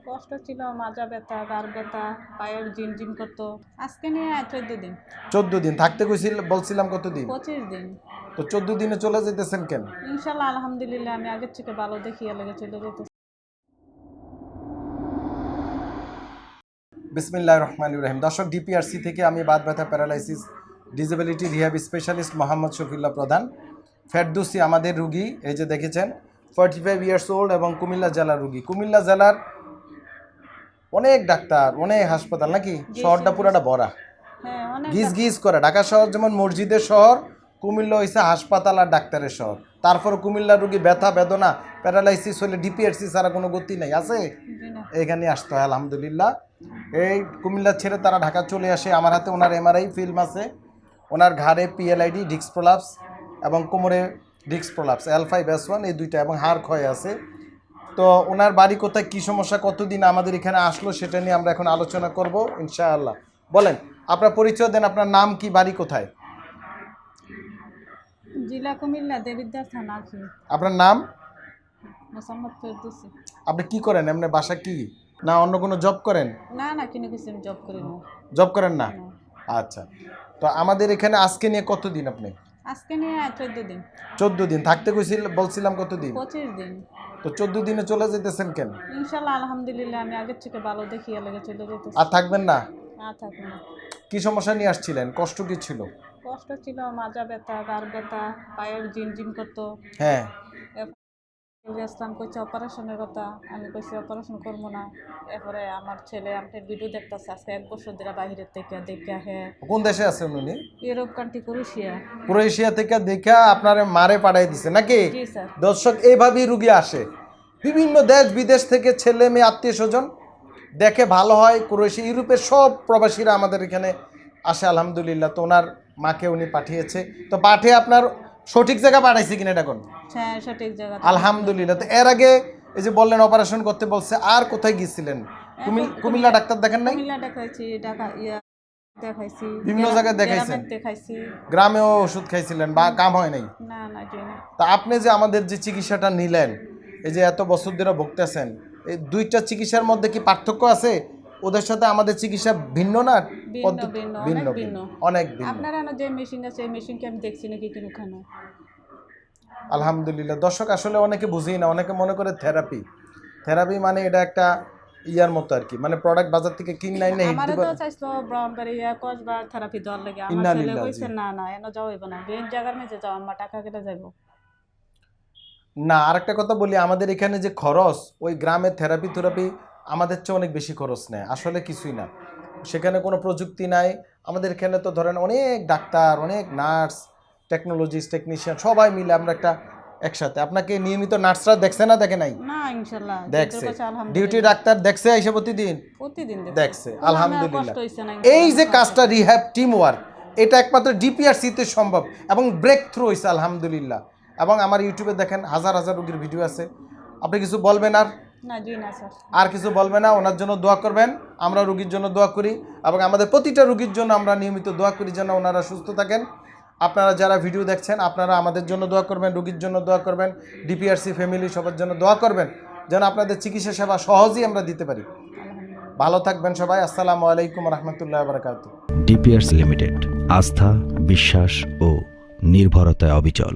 কষ্ট ছিল, মাজা ব্যথা, ঘাড় ব্যথা, পায়ের ঝিমঝিম করতো। আজকে নিয়ে 14 দিন। 14 দিন থাকতে বলছিলাম কতদিন? 25 দিন। তো 14 দিনে চলে যেতেছেন কেন? ইনশাল্লাহ আলহামদুলিল্লাহ আমি আগের থেকে ভালো দেখিয়ে লেগে চলে যেতে। বিসমিল্লাহির রহমানির রহিম। দর্শক, ডিপিআরসি থেকে আমি বাত ব্যথা, paralysis, disability rehab specialist Mohammad Shafiullah প্রধান। ফেরদৌসী আমাদের রুগী, এই যে দেখেছেন 45 ইয়ার্স ওল্ড এবং কুমিল্লা জেলার রুগী। কুমিল্লা জেলার অনেক ডাক্তার, অনেক হাসপাতাল, নাকি শহরটা পুরাটা ভরা, হ্যাঁ, অনেক গিজ গিজ করে। ঢাকা শহর যেমন মসজিদের শহর, কুমিল্লা হয়েছে হাসপাতাল আর ডাক্তারের শহর। তারপর কুমিল্লার রুগী ব্যথা বেদনা প্যারালাইসিস হলে ডিপিআরসি ছাড়া কোনো গতি নেই, আছে এখানে আসতে হয়। আলহামদুলিল্লাহ এই কুমিল্লা ছেড়ে তারা ঢাকা চলে আসে। আমার হাতে ওনার এমআরআই ফিল্ম আছে। ওনার ঘাড়ে পিএলআইডি, ডিস্ক প্রলাপস, এবং কোমরে ডিস্ক প্রলাপস, L5S1 এই দুইটা, এবং হাড় ক্ষয় আছে। তো ওনার বাড়ি কোথায়, কী সমস্যা, কতদিন আমাদের এখানে আসলো, সেটা নিয়ে আমরা এখন আলোচনা করব ইনশাআল্লাহ। বলেন, আপনার পরিচয় দেন, আপনার নাম কি, বাড়ি কোথায়? জেলা কুমিল্লা, দেবিদ্বার থানা। আপনার নাম? মোসাম্মদ ফেরদৌসী। আপনি কি করেন এমনি, বাসা কি, না অন্য কোনো জব করেন? না না, কিনে কিছু আমি জব করি না। জব করেন না? আচ্ছা। তো আমাদের এখানে আজকে নিয়ে কতদিন আপনি? আজকে নিয়ে 14 দিন। 14 দিন থাকতে বলছিলাম কতদিন? 25 দিন। তো 14 দিনে চলে যেতেছেন কেন? ইনশাল্লাহ আলহামদুলিল্লাহ আমি আগের থেকে ভালো দেখিয়ে লেগে চলে যেতে। আর থাকবেন না? না, থাকবো না। কি সমস্যা নিয়ে আসছিলেন, কষ্ট কি ছিল? কষ্ট ছিল, মাজা ব্যথা, ঘাড় ব্যথা, পায়ের ঝিমঝিম করতো। হ্যাঁ। ইসলাম কইছে অপারেশনের কথা, আমি কইছি অপারেশন করবো না। এরপরে আমার ছেলে আপনার ভিডিও দেখতেছে আজকে 1 বছর ধরে বাহিরের থেকে দেখে। হ্যাঁ। কোন দেশে আছেন উনি? Europe country, Croatia. ক্রোয়েশিয়া থেকে দেখা আপনার মারে পাঠাই দিছে নাকি? জি স্যার। দর্শক, এইভাবেই রুগী আসে বিভিন্ন দেশ বিদেশ থেকে, ছেলে মেয়ে আত্মীয় স্বজন দেখে ভালো হয়। ক্রোয়েশিয়া, ইউরোপের সব প্রবাসীরা আমাদের এখানে আসে আলহামদুলিল্লাহ। তো ওনার মাকে উনি পাঠিয়েছে, তো পাঠিয়ে আপনার সঠিক জায়গা পাঠাইছে কিনা এটা কোন? হ্যাঁ, সঠিক জায়গা। আলহামদুলিল্লাহ। তো এর আগে এই যে বললেন অপারেশন করতে বলছে, আর কোথায় গিয়েছিলেন? কুমিল্লা ডাক্তার দেখেন নাই? কুমিল্লা দেখাইছি, ঢাকা দেখাইছি, বিভিন্ন জায়গায় দেখাইছেন, দেখাইছি, গ্রামেও ওষুধ খাইছিলেন, বা কাম হয় নাই? না না, না। তা আপনি যে আমাদের যে চিকিৎসাটা নিলেন, এই যে এত বছর ধরে ভুগতেছেন, এই দুইটা চিকিৎসার মধ্যে কি পার্থক্য আছে? ওদের সাথে আমাদের চিকিৎসা ভিন্ন না? ভিন্ন, অনেক ভিন্ন। আপনারা যে মেশিন আছে এই মেশিনকে আমি দেখছি নাকি কোনখানে। আলহামদুলিল্লাহ। দর্শক, আসলে অনেকে বুঝেই না, অনেকে মনে করে থেরাপি মানে এটা একটা ইয়ার মতো আর কি, মানে প্রোডাক্ট বাজার থেকে কিনে এনে হিট আমারে দিবা। তো চাইছিল ব্রাউনবাড়ি কসবা থেরাপি দেওয়ার লাগে। আমার ছেলে কইছে না না, এনে যাও হইব না, বেন জায়গার মেজে যাও, আমার টাকা কেটে যাইব না। আরেকটা কথা বলি, আমাদের এখানে যে খরচ, ওই গ্রামের থেরাপি আমাদের চেয়ে অনেক বেশি খরচ নেয়, আসলে কিছুই না। সেখানে কোনো প্রযুক্তি নাই। আমাদের এখানে তো ধরেন অনেক ডাক্তার, অনেক নার্স, টেকনোলজিস্ট, টেকনিশিয়ান সবাই মিলে আমরা একটা একসাথে। আপনাকে নিয়মিত নার্সরা দেখছে না, দেখে নাই? না, ইনশাআল্লাহ দেখছে। ডিউটি ডাক্তার দেখছে এসে প্রতিদিন দেখছে আলহামদুলিল্লাহ। এই যে কাজটা রিহ্যাব টিম ওয়ার্ক, এটা একমাত্র ডিপিআরসিতে সম্ভব এবং ব্রেক থ্রু হয়েছে আলহামদুলিল্লাহ। এবং আমার ইউটিউবে দেখেন হাজার হাজার রোগীর ভিডিও আছে। আপনি কিছু বলবেন আর? না জি না স্যার, আর কিছু বলবে না। ওনার জন্য দোয়া করবেন, আমরা রোগীর জন্য দোয়া করি, এবং আমাদের প্রতিটা রোগীর জন্য আমরা নিয়মিত দোয়া করি যেন ওনারা সুস্থ থাকেন। আপনারা যারা ভিডিও দেখছেন, আপনারা আমাদের জন্য দোয়া করবেন, রোগীর জন্য দোয়া করবেন, ডিপিআরসি ফ্যামিলি সবার জন্য দোয়া করবেন যেন আপনাদের চিকিৎসা সেবা সহজেই আমরা দিতে পারি। ভালো থাকবেন সবাই। আসসালামু আলাইকুম রহমতুল্লাহ বারাকাতুহু। ডিপিআরসি লিমিটেড, আস্থা, বিশ্বাস ও নির্ভরতায় অবিচল।